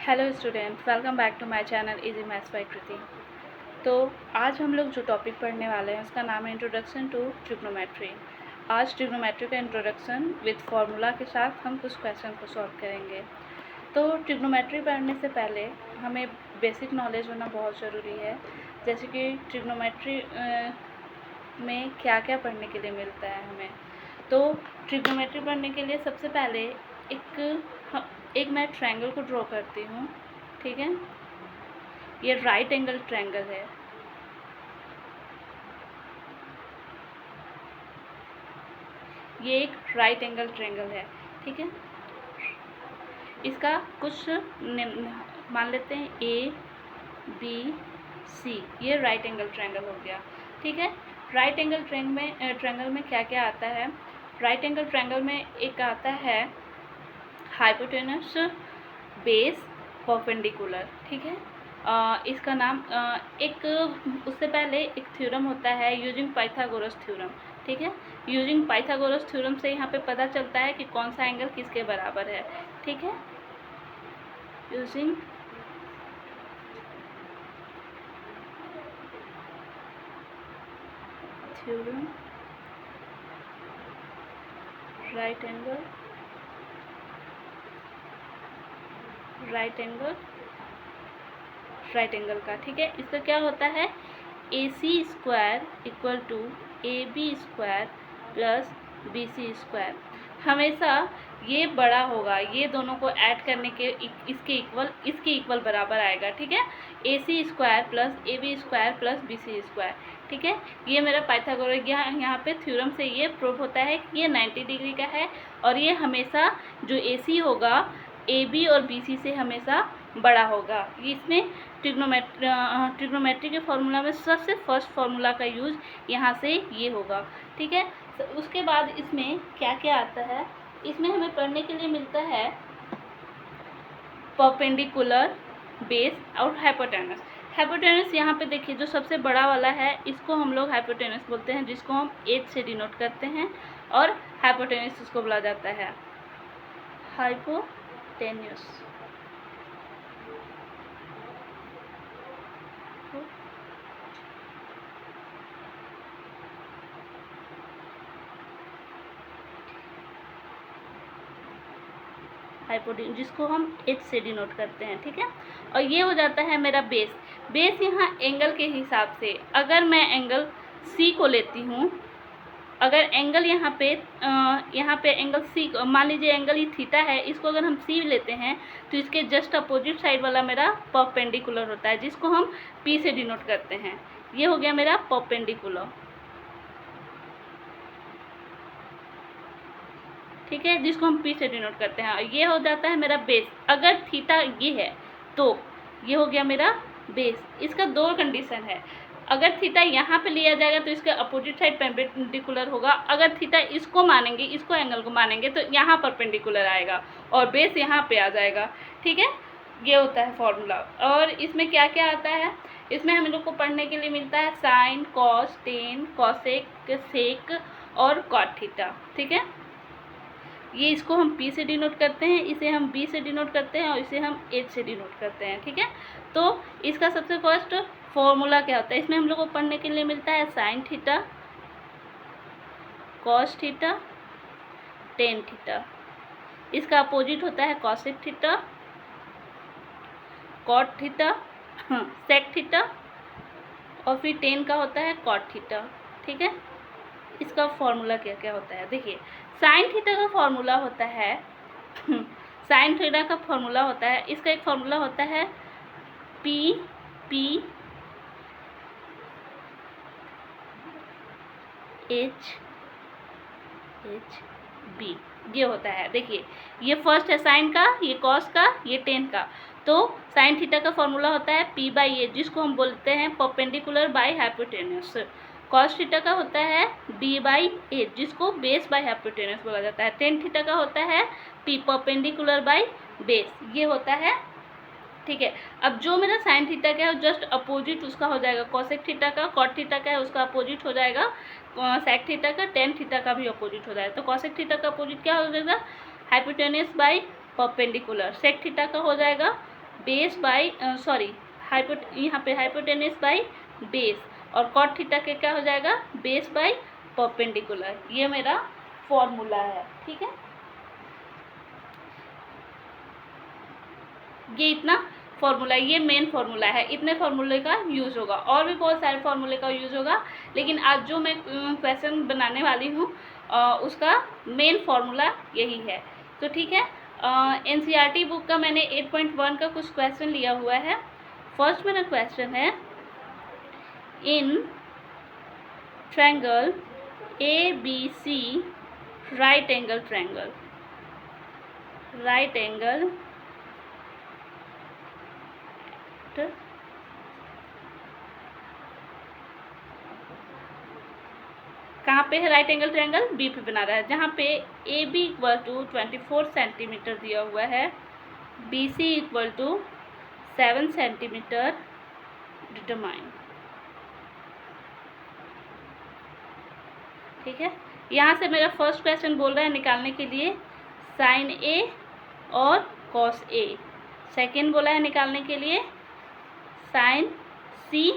Hello student, welcome back to my channel easy maths by Kriti. तो आज हम लोग जो टॉपिक पढ़ने वाले हैं उसका नाम है इंट्रोडक्शन टू ट्रिग्नोमेट्री। आज ट्रिग्नोमेट्री का इंट्रोडक्शन विद फार्मूला के साथ हम कुछ क्वेश्चन को सॉल्व करेंगे। तो ट्रिग्नोमेट्री पढ़ने से पहले हमें बेसिक नॉलेज होना बहुत ज़रूरी है, जैसे कि ट्रिग्नोमेट्री में क्या क्या पढ़ने के लिए मिलता है हमें। तो ट्रिग्नोमेट्री पढ़ने के लिए सबसे पहले एक मैं ट्रायंगल को ड्रॉ करती हूँ, ठीक है। ये राइट एंगल ट्रायंगल है। ये एक राइट एंगल ट्रायंगल है, ठीक है। इसका कुछ मान लेते हैं A B C, ये राइट एंगल ट्रायंगल हो गया, ठीक है। राइट एंगल ट्रायंगल में क्या क्या आता है? राइट एंगल ट्रायंगल में एक आता है हाइपोटेनस, बेस, परपेंडिकुलर, ठीक है। इसका नाम एक उससे पहले एक थ्योरम होता है यूजिंग पाइथागोरस थ्योरम, ठीक है। यूजिंग पाइथागोरस थ्योरम से यहाँ पे पता चलता है कि कौन सा एंगल किसके बराबर है, ठीक है। यूजिंग थ्योरम राइट एंगल का, ठीक है। इसका क्या होता है? AC square equal to AB square plus BC square. हमेशा ये बड़ा होगा, ये दोनों को ऐड करने के इसके इक्वल बराबर आएगा, ठीक है। AC square plus AB square plus BC square, ठीक है। ये मेरा पाइथागोरस यहाँ पे थ्योरम से ये प्रूव होता है कि ये 90 डिग्री का है और ये हमेशा जो AC होगा AB और BC से हमेशा बड़ा होगा। इसमें ट्रिग्नोमेट्री के फॉर्मूला में सबसे फर्स्ट फार्मूला का यूज यहाँ से ये होगा, ठीक है। उसके बाद इसमें क्या क्या आता है? इसमें हमें पढ़ने के लिए मिलता है परपेंडिकुलर, बेस और हाइपोटेनस। हाइपोटेनस यहाँ पे देखिए जो सबसे बड़ा वाला है इसको हम लोग हाइपोटेनस बोलते हैं, जिसको हम H से डिनोट करते हैं, और हाइपोटेनस इसको बोला जाता है हाइपोटेन्यूस। हाइपोटेन्यूस जिसको हम H से डिनोट करते हैं, ठीक है। और ये हो जाता है मेरा बेस। बेस यहाँ एंगल के हिसाब से, अगर मैं एंगल C को लेती हूँ, अगर एंगल यहाँ पे एंगल C, मान लीजिए एंगल ये थीटा है, इसको अगर हम C लेते हैं तो इसके जस्ट अपोजिट साइड वाला मेरा परपेंडिकुलर होता है, जिसको हम P से डिनोट करते हैं। ये हो गया मेरा परपेंडिकुलर, ठीक है, जिसको हम P से डिनोट करते हैं। ये हो जाता है मेरा बेस। अगर थीटा ये है तो ये हो गया मेरा बेस। इसका दो कंडीशन है, अगर थीटा यहाँ पे लिया जाएगा तो इसका अपोजिट साइड परपेंडिकुलर होगा, अगर थीटा इसको मानेंगे, इसको एंगल को मानेंगे तो यहाँ परपेंडिकुलर आएगा और बेस यहाँ पे आ जाएगा, ठीक है। ये होता है फॉर्मूला। और इसमें क्या क्या आता है? इसमें हम लोग को पढ़ने के लिए मिलता है साइन, कॉस, टेन, कॉसेक, सेक और कॉट थीटा, ठीक है। ये इसको हम P से डिनोट करते हैं, इसे हम B से डिनोट करते हैं और इसे हम H से डिनोट करते हैं, ठीक है। तो इसका सबसे फर्स्ट फॉर्मूला क्या होता है? इसमें हम लोग को पढ़ने के लिए मिलता है sine theta, cos theta, tan theta. इसका अपोजिट होता है cosec theta, cot theta, sec theta, और फिर टेन का होता है कॉट थीटा, ठीक है। इसका फॉर्मूला क्या क्या होता है? देखिए, साइन थीटा का फॉर्मूला होता है साइन थीटा का फॉर्मूला होता है, इसका एक फॉर्मूला होता है P H B, ये होता है। देखिए, ये फर्स्ट है साइन का, ये कॉस का, ये टेन का। तो साइन थीटा का फॉर्मूला होता है P/A, जिसको हम बोलते हैं perpendicular by hypotenuse. Cos theta का होता है B/A, जिसको बेस बाय हाइपोटेन्यूस बोला जाता है। टेन थीटा का होता है P परपेंडिकुलर बाय बेस, ये होता है, ठीक है। अब जो मेरा साइन थीटा का है जस्ट अपोजिट उसका हो जाएगा कॉसेक थीटा का, कॉट थीटा का है उसका अपोजिट हो जाएगा सेक थीटा का, टेन थीटा का भी अपोजिट हो जाएगा। तो कॉसेक थीटा का अपोजिट क्या हो जाएगा? Hypotenuse by perpendicular. Sec theta का हो जाएगा बेस बाई सॉरी यहाँ पे हाइपोटेनस बाई बेस, और कॉट थीटा के क्या हो जाएगा, बेस बाई परपेंडिकुलर। ये मेरा फॉर्मूला है, ठीक है। ये इतना फॉर्मूला, ये मेन फॉर्मूला है, इतने फॉर्मूले का यूज़ होगा। और भी बहुत सारे फॉर्मूले का यूज़ होगा, लेकिन आज जो मैं क्वेश्चन बनाने वाली हूँ उसका मेन फॉर्मूला यही है। तो ठीक है, एनसीईआरटी बुक का मैंने 8.1 का कुछ क्वेश्चन लिया हुआ है। फर्स्ट मेरा क्वेश्चन है, in triangle ABC right angle triangle, right angle कहाँ पे है राइट एंगल ट्रायंगल, बी पे बना रहा है, जहाँ पे A B equal to 24 centimetre दिया हुआ है, B C equal to 7 centimetre, determine. ठीक है, यहाँ से मेरा फर्स्ट क्वेश्चन बोल रहा है निकालने के लिए साइन ए और कॉस ए, सेकेंड बोला है निकालने के लिए साइन सी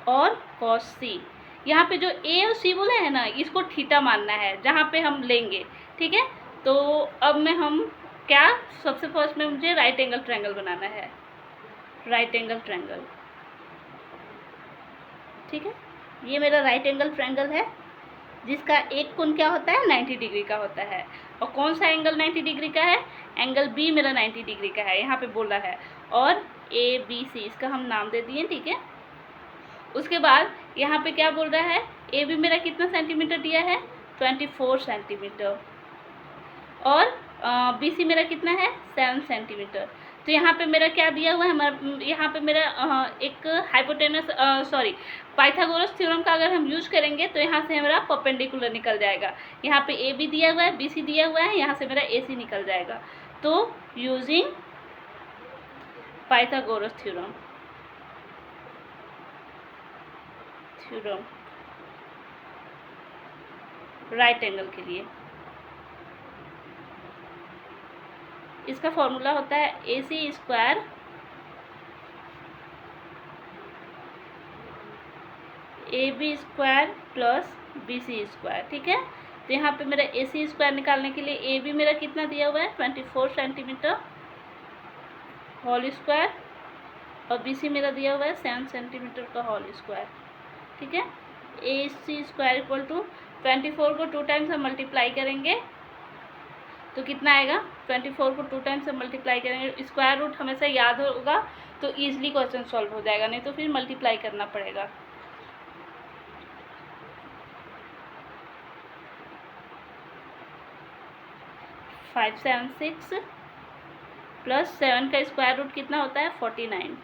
और कॉस सी। यहाँ पे जो ए और सी बोला है ना, इसको थीटा मानना है जहाँ पे हम लेंगे, ठीक है। तो अब में हम क्या, सबसे फर्स्ट में मुझे राइट एंगल ट्रायंगल बनाना है, राइट एंगल ट्रायंगल, ठीक है। ये मेरा राइट एंगल ट्रायंगल है जिसका एक कोण क्या होता है, 90 डिग्री का होता है। और कौन सा एंगल 90 डिग्री का है, एंगल बी मेरा 90 डिग्री का है, यहाँ पे बोला है। और ए बी सी इसका हम नाम दे दिए, ठीक है। उसके बाद यहाँ पे क्या बोल रहा है, ए बी मेरा कितना सेंटीमीटर दिया है, 24 सेंटीमीटर, और बी सी मेरा कितना है, 7 सेंटीमीटर। तो यहाँ पे मेरा क्या दिया हुआ है, हमारा यहाँ पे मेरा एक हाइपोटेनस सॉरी पाइथागोरस थ्योरम का अगर हम यूज करेंगे तो यहाँ से हमारा परपेंडिकुलर निकल जाएगा। यहाँ पे ए बी दिया हुआ है, बी सी दिया हुआ है, यहाँ से मेरा ए सी निकल जाएगा। तो using Pythagoras theorem, right angle के लिए इसका फॉर्मूला होता है A C square A B square plus B C square, ठीक है। तो यहाँ पे मेरा ए सी स्क्वायर निकालने के लिए ए बी मेरा कितना दिया हुआ है, 24 सेंटीमीटर होल स्क्वायर, और बी सी मेरा दिया हुआ है 7 सेंटीमीटर का होल स्क्वायर, ठीक है। A C square equal to 24 को 2 टाइम्स हम मल्टीप्लाई करेंगे तो कितना आएगा, 24 को 2 टाइम्स से मल्टीप्लाई करेंगे, स्क्वायर रूट हमेशा याद होगा तो ईजिली क्वेश्चन सॉल्व हो जाएगा, नहीं तो फिर मल्टीप्लाई करना पड़ेगा। फाइव 7 6 प्लस 7 का स्क्वायर रूट कितना होता है, 49।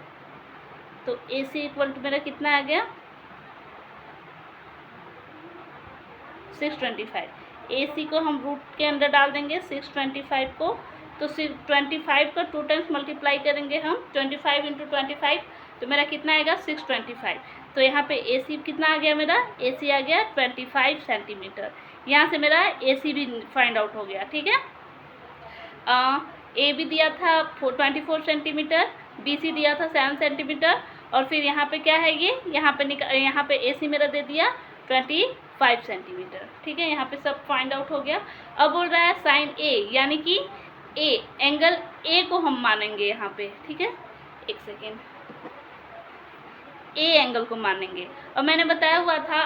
तो ए सी इक्वल टू मेरा कितना आ गया, 625। ए सी को हम रूट के अंदर डाल देंगे 625 को, तो 25 का 2 टाइम्स मल्टीप्लाई करेंगे हम, 25 इंटू 25, तो मेरा कितना आएगा, 625। तो यहाँ पे ए सी कितना आ गया मेरा, ए सी आ गया 25 सेंटीमीटर। यहाँ से मेरा ए सी भी फाइंड आउट हो गया, ठीक है। ए बी दिया था 24 सेंटीमीटर, बी सी दिया था 7 सेंटीमीटर, और फिर यहाँ पे क्या है ये, यहाँ पे ए सी मेरा दे दिया 25 सेंटीमीटर, ठीक है। यहाँ पे सब फाइंड आउट हो गया। अब बोल रहा है साइन ए, यानी कि ए एंगल ए को हम मानेंगे यहाँ पे, ठीक है। एक सेकेंड, ए एंगल को मानेंगे। और मैंने बताया हुआ था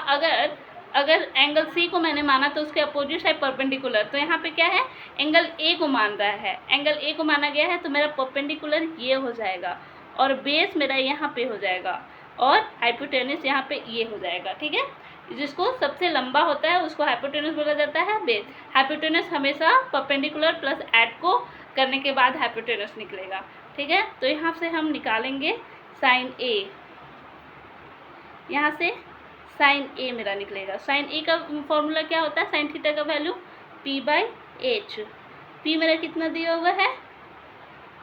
अगर एंगल सी को मैंने माना तो उसके अपोजिट साइड परपेंडिकुलर, तो यहाँ पे क्या है, एंगल ए को मान रहा है, एंगल ए को माना गया है, तो मेरा परपेंडिकुलर ये हो जाएगा, और बेस मेरा यहाँ पे हो जाएगा, और हाइपोटेनस यहाँ पे ये हो जाएगा, ठीक है। जिसको सबसे लंबा होता है उसको हाइपोटेनस बोला जाता है, बेस। हाइपोटेनस हमेशा परपेंडिकुलर प्लस ऐड को करने के बाद हाइपोटेनस निकलेगा, ठीक है। तो यहाँ से हम निकालेंगे साइन ए, यहाँ से साइन ए मेरा निकलेगा। साइन ए का फॉर्मूला क्या होता है, साइन थीटा का वैल्यू P/H। P मेरा कितना दिया हुआ है,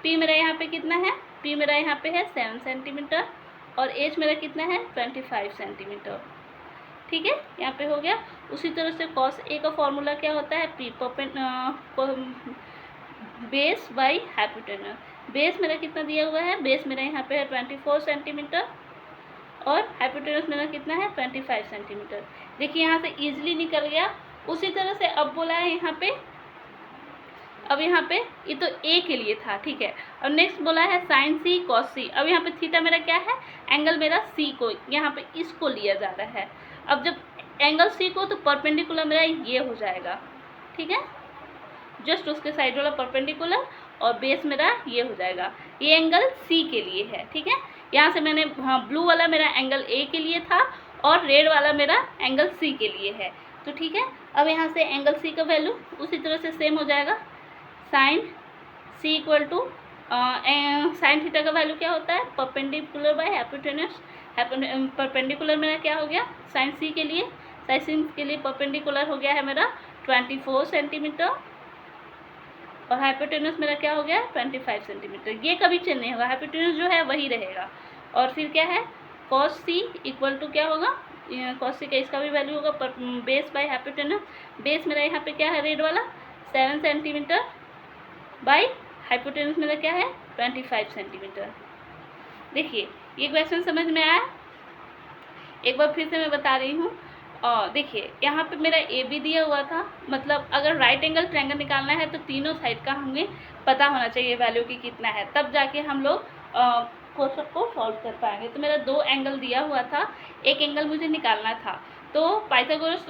P मेरा यहाँ पे कितना है, P मेरा यहाँ पे है 7 सेंटीमीटर, और H मेरा कितना है 25 सेंटीमीटर, ठीक है। यहाँ पे हो गया। उसी तरह से कॉस ए का फॉर्मूला क्या होता है, P base by hypotenuse. Base मेरा कितना दिया हुआ है, बेस मेरा यहाँ पे है 24 सेंटीमीटर और हाइपोटेनस मेरा कितना है 25 सेंटीमीटर। देखिए यहाँ से ईजिली निकल गया। उसी तरह से अब बोला है यहाँ पे, अब यहाँ पे ये तो ए के लिए था, ठीक है। अब नेक्स्ट बोला है साइन सी कॉस सी। अब यहाँ पे थीटा मेरा क्या है, एंगल मेरा सी को यहाँ पे इसको लिया जा रहा है। अब जब एंगल सी को, तो परपेंडिकुलर मेरा ये हो जाएगा, ठीक है, जस्ट उसके साइड वाला परपेंडिकुलर, और बेस मेरा ये हो जाएगा। ये एंगल सी के लिए है, ठीक है। यहाँ से मैंने, हाँ, ब्लू वाला मेरा एंगल ए के लिए था और रेड वाला मेरा एंगल सी के लिए है, तो ठीक है। अब यहाँ से एंगल सी का वैल्यू उसी तरह से सेम हो जाएगा, sine C equal to sine theta का वैल्यू क्या होता है, परपेंडिकुलर बाय हाइपोटेनस। परपेंडिकुलर मेरा क्या हो गया साइन सी के लिए, साइन सी के लिए परपेंडिकुलर हो गया है मेरा 24 सेंटीमीटर और हाइपोटेनस मेरा क्या हो गया 25 सेंटीमीटर। ये कभी चेंज नहीं होगा, हाइपोटेनस जो है वही रहेगा। और फिर क्या है, कॉस सी इक्वल टू क्या होगा, कॉस सी का इसका भी वैल्यू होगा बेस बाय हाइपोटेनस। बेस मेरा यहाँ पे क्या है रेड वाला 7 सेंटीमीटर बाय हाइपोटेनस मेरा क्या है 25 सेंटीमीटर। देखिए ये क्वेश्चन समझ में आया, एक बार फिर से मैं बता रही हूँ। और देखिए यहाँ पे मेरा ए बी दिया हुआ था, मतलब अगर राइट एंगल ट्रायंगल निकालना है तो तीनों साइड का हमें पता होना चाहिए वैल्यू की कितना है, तब जाके हम लोग क्वेश्चन को सॉल्व कर पाएंगे। तो मेरा 2 एंगल दिया हुआ था, एक एंगल मुझे निकालना था। तो पाइथागोरस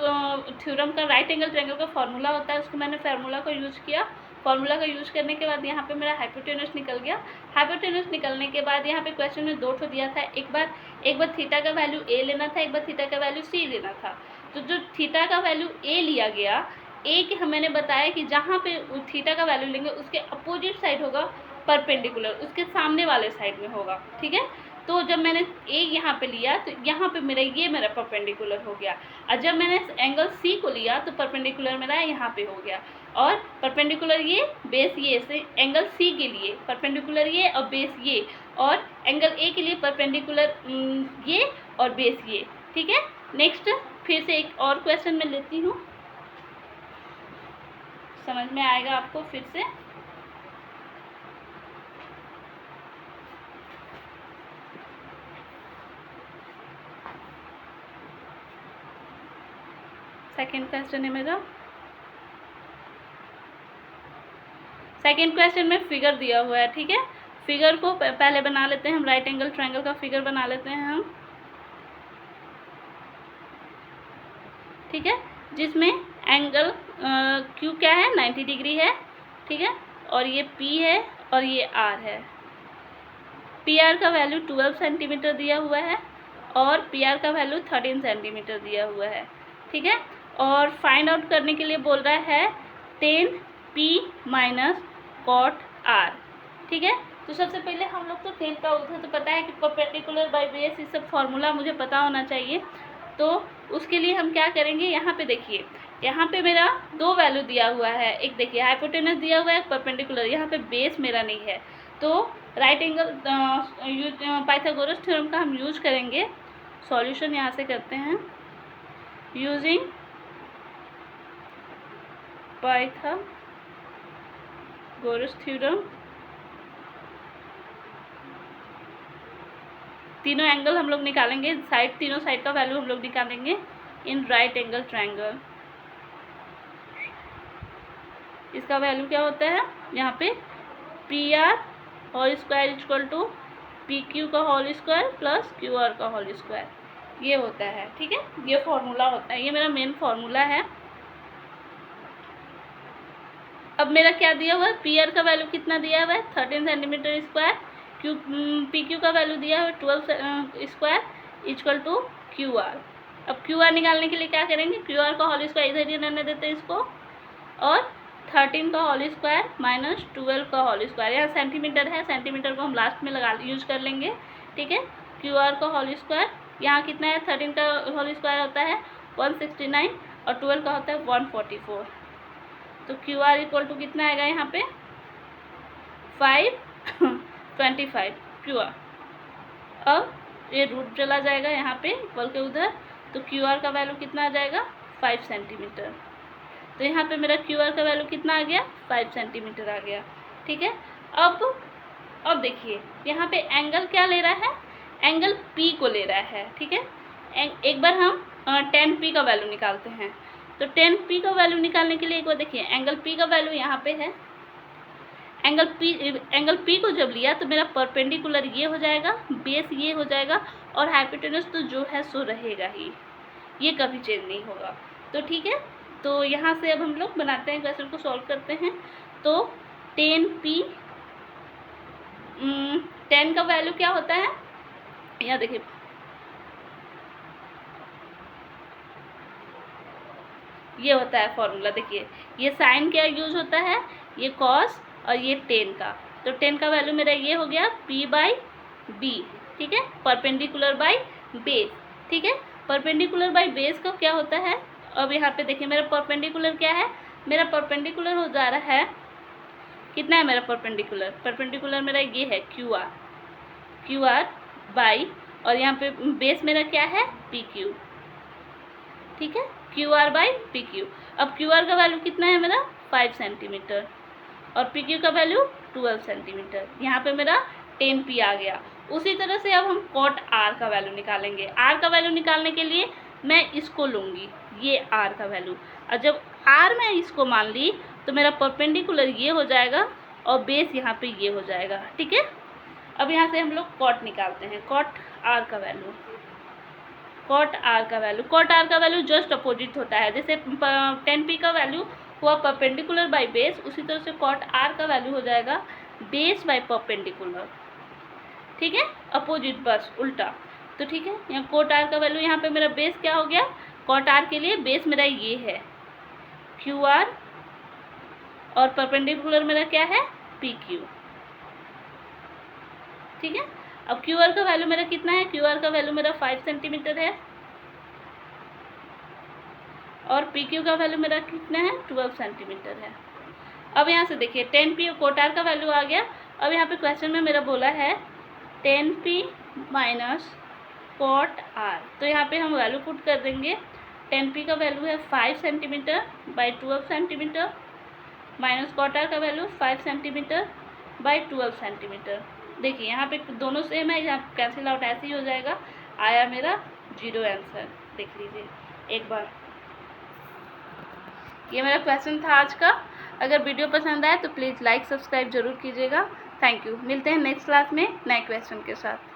थ्योरम का राइट एंगल ट्रायंगल का फॉर्मूला होता है, उसको मैंने फार्मूला को यूज़ किया। फॉर्मूला का यूज़ करने के बाद यहाँ पे मेरा हाइपोटेनस निकल गया। हाइपोटेनस निकलने के बाद यहाँ पे क्वेश्चन में 2 ठो दिया था, एक बार थीटा का वैल्यू ए लेना था, एक बार थीटा का वैल्यू सी लेना था। तो जो थीटा का वैल्यू ए लिया गया, ए के मैंने बताया कि जहाँ पे थीटा का वैल्यू लेंगे उसके अपोजिट साइड होगा परपेंडिकुलर, उसके सामने वाले साइड में होगा, ठीक है। तो जब मैंने ए यहाँ पे लिया तो यहाँ पे मेरा परपेंडिकुलर हो गया, और जब मैंने एंगल सी को लिया तो परपेंडिकुलर मेरा यहाँ पे हो गया। और परपेंडिकुलर ये, बेस ये, से एंगल सी के लिए परपेंडिकुलर ये और बेस ये, और एंगल ए के लिए परपेंडिकुलर ये और बेस ये, ठीक है। नेक्स्ट फिर से एक और क्वेश्चन मैं लेती हूँ, समझ में आएगा आपको फिर से। सेकेंड क्वेश्चन है मेरा, सेकेंड क्वेश्चन में फिगर दिया हुआ है, ठीक है। फिगर को पहले बना लेते हैं हम, राइट एंगल ट्रायंगल का फिगर बना लेते हैं हम, ठीक है, जिसमें एंगल क्यू क्या है 90 डिग्री है, ठीक है, और ये पी है और ये आर है। पी आर का वैल्यू 12 सेंटीमीटर दिया हुआ है और पी आर का वैल्यू 13 सेंटीमीटर दिया हुआ है, ठीक है। और फाइंड आउट करने के लिए बोल रहा है 10 पी माइनस कॉट आर, ठीक है। तो सबसे पहले हम लोग तो 10 का उधर तो पता है कि परपेंडिकुलर बाय बेस, ये सब फॉर्मूला मुझे पता होना चाहिए। तो उसके लिए हम क्या करेंगे, यहाँ पे देखिए, यहाँ पे मेरा 2 वैल्यू दिया हुआ है, एक देखिए हाइपोटेनस दिया हुआ है, परपेंडिकुलर, यहाँ पे बेस मेरा नहीं है। तो राइट एंगल पाइथागोरस थ्योरम का हम यूज करेंगे। सॉल्यूशन यहाँ से करते हैं यूजिंग पाइथागोरस थ्योरम। तीनों एंगल हम लोग निकालेंगे, तीनों साइड का वैल्यू हम लोग निकालेंगे इन राइट एंगल ट्रायंगल। इसका वैल्यू क्या होता है, यहाँ पे P R whole square equal to P Q का whole square plus Q R का होल स्क्वायर, ये होता है, ठीक है। ये फॉर्मूला होता है, ये मेरा मेन फॉर्मूला है। अब मेरा क्या दिया हुआ है, पी आर का वैल्यू कितना दिया हुआ है 13 सेंटीमीटर स्क्वायर, पी क्यू का वैल्यू दिया है 12 square equal to Q R. अब क्यू आर निकालने के लिए क्या करेंगे, क्यू आर का होल स्क्वायर इधर ही रहने देते हैं इसको, और 13 का होल स्क्वायर माइनस 12 का होल स्क्वायर, यहाँ सेंटीमीटर है, सेंटीमीटर को हम लास्ट में यूज कर लेंगे, ठीक है। क्यू आर का होल स्क्वायर यहाँ कितना है, 13 का होल स्क्वायर होता है 169 और 12 का होता है 144। तो क्यू आर इक्वल टू कितना आएगा यहाँ पे 525 क्यू आर। अब ये रूट चला जाएगा यहाँ पे इक्वल के उधर, तो क्यू आर का वैल्यू कितना आ जाएगा 5 सेंटीमीटर। तो यहाँ पे मेरा क्यू आर का वैल्यू कितना आ गया 5 सेंटीमीटर आ गया, ठीक है। अब अब देखिए यहाँ पे एंगल क्या ले रहा है, एंगल P को ले रहा है, ठीक है। एक बार हम tan P का वैल्यू निकालते हैं। तो tan P का वैल्यू निकालने के लिए एक बार देखिए एंगल P का वैल्यू यहाँ पे है। एंगल P को जब लिया तो मेरा परपेंडिकुलर ये हो जाएगा, बेस ये हो जाएगा, और हाइपोटेनस तो जो है सो रहेगा ही, ये कभी चेंज नहीं होगा। तो ठीक है, तो यहाँ से अब हम लोग बनाते हैं, क्वेश्चन को सॉल्व करते हैं। तो tan P, tan का वैल्यू क्या होता है, यहाँ देखिए ये होता है फॉर्मूला, देखिए ये साइन क्या यूज होता है, ये कॉस और ये टेन का। तो टेन का वैल्यू मेरा ये हो गया P/B, ठीक है, परपेंडिकुलर बाय बेस, ठीक है। परपेंडिकुलर बाय बेस का क्या होता है, अब यहाँ पे देखिए मेरा परपेंडिकुलर क्या है, मेरा परपेंडिकुलर हो जा रहा है, कितना है मेरा परपेंडिकुलर, परपेंडिकुलर मेरा ये है क्यू आर बाई, और यहाँ पे बेस मेरा क्या है PQ, ठीक है, QR/PQ। अब QR का वैल्यू कितना है मेरा 5 सेंटीमीटर, और PQ का वैल्यू 12 सेंटीमीटर। यहाँ पे मेरा 10P आ गया। उसी तरह से अब हम cot R का वैल्यू निकालेंगे। R का वैल्यू निकालने के लिए मैं इसको लूँगी, ये R का वैल्यू, और जब R मैं इसको मान ली तो मेरा परपेंडिकुलर ये हो जाएगा और बेस यहाँ पे ये हो जाएगा, ठीक है। अब यहाँ से हम लोग cot निकालते हैं, cot R का वैल्यू, cot R का वैल्यू जस्ट अपोजिट होता है। जैसे tan P का वैल्यू हुआ परपेंडिकुलर बाय बेस, उसी तरह से cot R का वैल्यू हो जाएगा बेस बाय परपेंडिकुलर, ठीक है, अपोजिट बस उल्टा। तो ठीक है, यहाँ cot R का वैल्यू, यहाँ पे मेरा बेस क्या हो गया, cot R के लिए बेस मेरा ये है QR, और परपेंडिकुलर मेरा क्या है PQ, ठीक है। अब QR का वैल्यू मेरा कितना है, QR का वैल्यू मेरा 5 सेंटीमीटर है, और PQ का वैल्यू मेरा कितना है 12 सेंटीमीटर है। अब यहाँ से देखिए tan P और cot R का वैल्यू आ गया। अब यहाँ पे क्वेश्चन में मेरा बोला है tan P minus cot R, तो यहाँ पे हम वैल्यू पुट कर देंगे। tan P का वैल्यू है 5 centimetre by 12 centimetre, minus cot R का वैल्यू 5 सेंटीमीटर बाई 12 सेंटीमीटर। देखिए यहाँ पे दोनों सेम है, यहाँ कैंसिल आउट ऐसे ही हो जाएगा, आया मेरा 0 आंसर। देख लीजिए एक बार, ये मेरा क्वेश्चन था आज का। अगर वीडियो पसंद आए तो प्लीज़ लाइक सब्सक्राइब जरूर कीजिएगा। Thank you. मिलते हैं नेक्स्ट क्लास में नए क्वेश्चन के साथ।